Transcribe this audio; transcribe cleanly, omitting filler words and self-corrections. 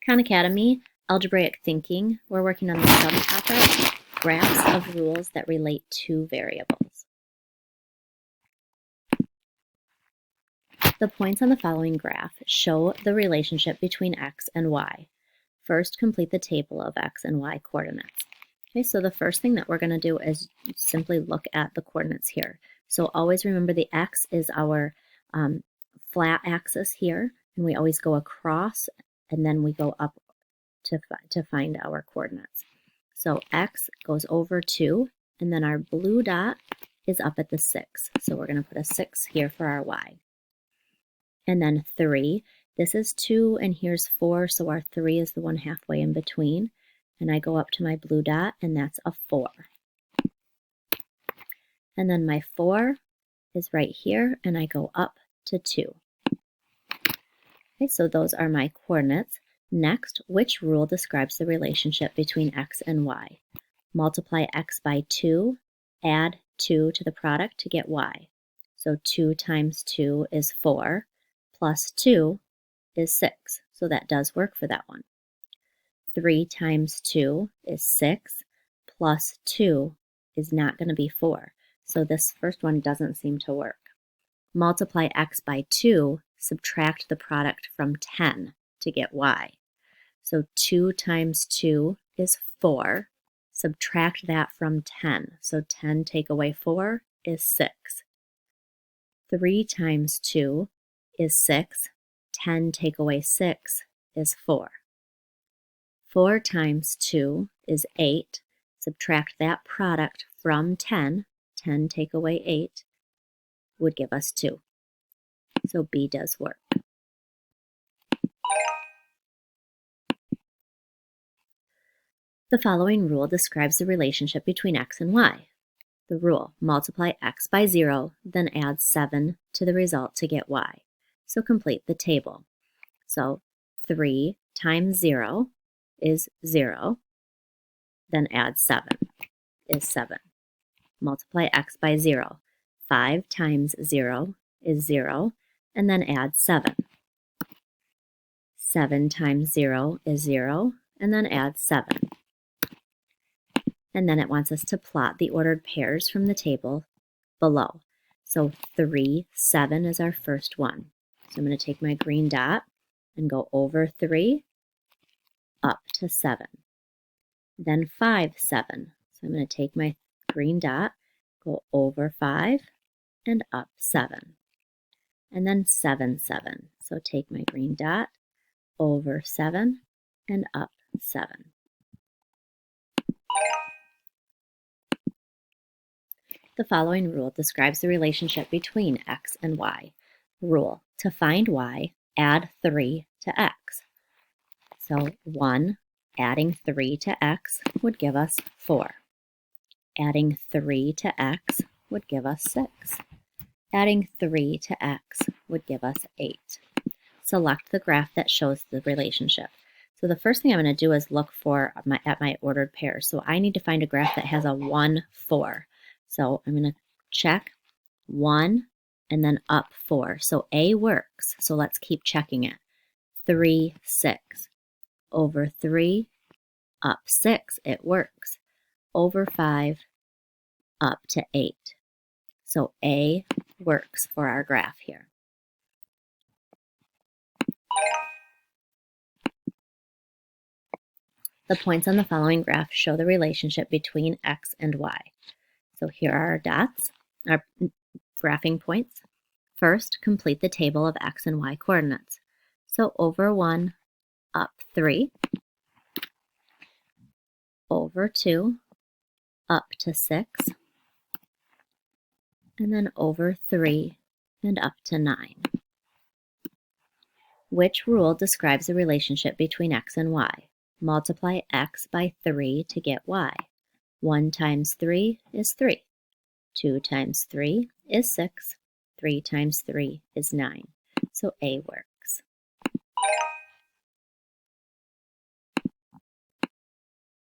Khan Academy, Algebraic Thinking. We're working on the subtopic, graphs of rules that relate to variables. The points on the following graph show the relationship between x and y. First, complete the table of x and y coordinates. Okay, so the first thing that we're going to do is simply look at the coordinates here. So always remember the x is our flat axis here, and we always go across and then we go up to find our coordinates. So x goes over 2, and then our blue dot is up at the 6. So we're going to put a 6 here for our y. And then 3, this is 2 and here's 4, so our 3 is the one halfway in between. And I go up to my blue dot, and that's a 4. And then my 4 is right here, and I go up to 2. Okay, so those are my coordinates. Next, which rule describes the relationship between x and y? Multiply x by 2, add 2 to the product to get y. So 2 times 2 is 4, plus 2 is 6. So that does work for that one. 3 times 2 is 6, plus 2 is not going to be 4. So this first one doesn't seem to work. Multiply x by 2, subtract the product from 10 to get y. So 2 times 2 is 4. Subtract that from 10. So 10 take away 4 is 6. 3 times 2 is 6. 10 take away 6 is 4. 4 times 2 is 8. Subtract that product from 10. 10 take away 8 would give us 2. So B does work. The following rule describes the relationship between x and y. The rule: multiply x by 0, then add 7 to the result to get y. So complete the table. So 3 times 0 is 0, then add 7 is 7. Multiply x by 0. 5 times 0 is 0, and then add 7. 7 times 0 is 0, and then add 7. And then it wants us to plot the ordered pairs from the table below. So 3, 7 is our first one. So I'm going to take my green dot and go over 3, up to 7. Then 5, 7. So I'm going to take my green dot, go over 5, and up 7. And then 7, 7. So take my green dot, over 7, and up 7. The following rule describes the relationship between x and y. Rule: to find y, add 3 to x. So 1, adding 3 to x would give us 4. Adding 3 to x would give us 6. Adding 3 to x would give us 8. Select the graph that shows the relationship. So the first thing I'm going to do is look at my ordered pairs. So I need to find a graph that has a 1, 4. So I'm going to check 1 and then up 4. So A works. So let's keep checking it. 3, 6. Over 3, up 6. It works. Over 5, up to 8. So A works for our graph here. The points on the following graph show the relationship between x and y. So here are our dots, our graphing points. First, complete the table of x and y coordinates. So over 1, up 3, over 2, up to 6, and then over 3 and up to 9. Which rule describes the relationship between x and y? Multiply x by 3 to get y. 1 times 3 is 3. 2 times 3 is 6. 3 times 3 is 9. So A works.